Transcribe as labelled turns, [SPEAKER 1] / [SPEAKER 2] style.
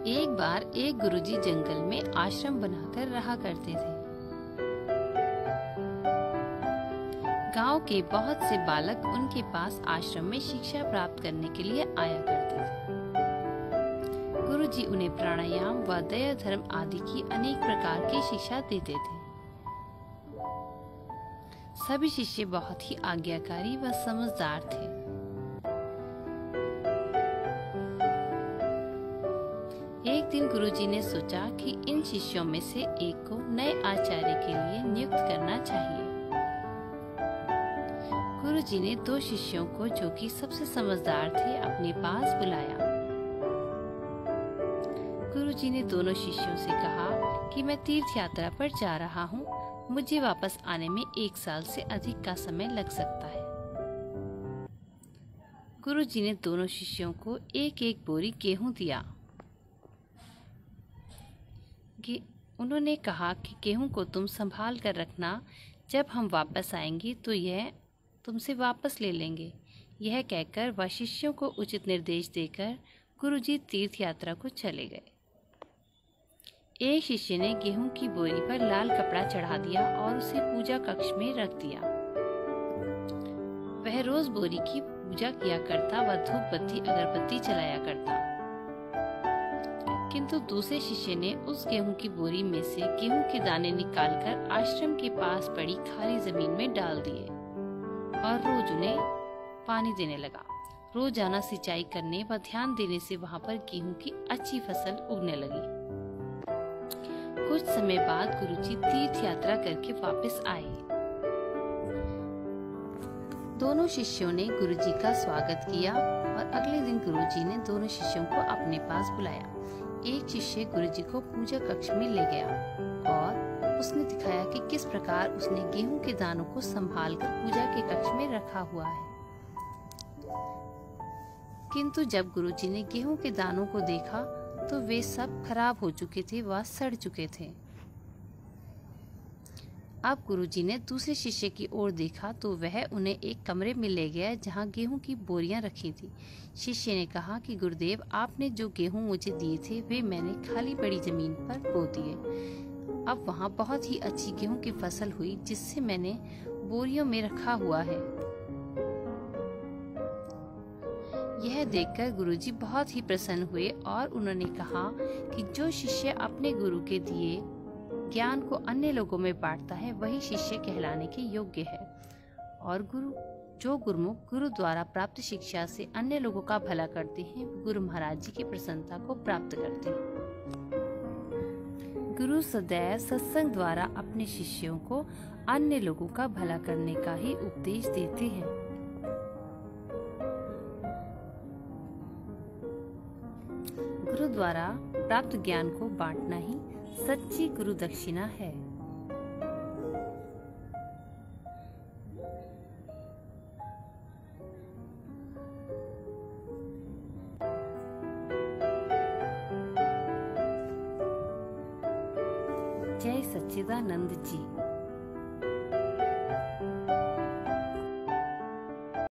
[SPEAKER 1] एक बार एक गुरुजी जंगल में आश्रम बनाकर रहा करते थे। गांव के बहुत से बालक उनके पास आश्रम में शिक्षा प्राप्त करने के लिए आया करते थे। गुरुजी उन्हें प्राणायाम व दया धर्म आदि की अनेक प्रकार की शिक्षा देते थे। सभी शिष्य बहुत ही आज्ञाकारी व समझदार थे। एक दिन गुरुजी ने सोचा कि इन शिष्यों में से एक को नए आचार्य के लिए नियुक्त करना चाहिए। गुरुजी ने दो शिष्यों को, जो कि सबसे समझदार थे, अपने पास बुलाया। गुरुजी ने दोनों शिष्यों से कहा कि मैं तीर्थ यात्रा पर जा रहा हूँ, मुझे वापस आने में 1 साल से अधिक का समय लग सकता है। गुरुजी ने दोनों शिष्यों को एक एक बोरी गेहूं दिया। उन्होंने कहा कि गेहूं को तुम संभाल कर रखना, जब हम वापस आएंगे तो यह तुमसे वापस ले लेंगे। यह कहकर वह शिष्यों को उचित निर्देश देकर गुरुजी तीर्थ यात्रा को चले गए। एक शिष्य ने गेहूं की बोरी पर लाल कपड़ा चढ़ा दिया और उसे पूजा कक्ष में रख दिया। वह रोज बोरी की पूजा किया करता व धूप बत्ती अगरबत्ती जलाया करता। किंतु दूसरे शिष्य ने उस गेहूं की बोरी में से गेहूं के दाने निकालकर आश्रम के पास पड़ी खाली जमीन में डाल दिए और रोज उन्हें पानी देने लगा। रोजाना सिंचाई करने व ध्यान देने से वहां पर गेहूं की अच्छी फसल उगने लगी। कुछ समय बाद गुरुजी तीर्थ यात्रा करके वापस आए। दोनों शिष्यों ने गुरुजी का स्वागत किया और अगले दिन गुरुजी ने दोनों शिष्यों को अपने पास बुलाया। एक शिष्य गुरुजी को पूजा कक्ष में ले गया और उसने दिखाया कि किस प्रकार उसने गेहूं के दानों को संभालकर पूजा के कक्ष में रखा हुआ है। किंतु जब गुरुजी ने गेहूं के दानों को देखा तो वे सब खराब हो चुके थे व सड़ चुके थे। अब गुरुजी ने दूसरे शिष्य की ओर देखा तो वह उन्हें एक कमरे में ले गया जहां गेहूं की बोरियां रखी थी। शिष्य ने कहा कि गुरुदेव, आपने जो गेहूं मुझे दिए थे वे मैंने खाली पड़ी जमीन पर बो दिए। अब वहां बहुत ही अच्छी गेहूं की फसल हुई, जिससे मैंने बोरियों में रखा हुआ है। यह देखकर गुरुजी बहुत ही प्रसन्न हुए और उन्होंने कहा कि जो शिष्य अपने गुरु के दिए ज्ञान को अन्य लोगों में बांटता है, वही शिष्य कहलाने के योग्य है। और जो गुरुमुख गुरु द्वारा प्राप्त शिक्षा से अन्य लोगों का भला करते हैं, गुरु महाराज जी की प्रसन्नता को प्राप्त करते हैं। गुरु सदैव सत्संग द्वारा अपने शिष्यों को अन्य लोगों का भला करने का ही उपदेश देते हैं। गुरु द्वारा प्राप्त ज्ञान को बांटना ही सच्ची गुरु दक्षिणा है। जय सच्चिदानंद जी।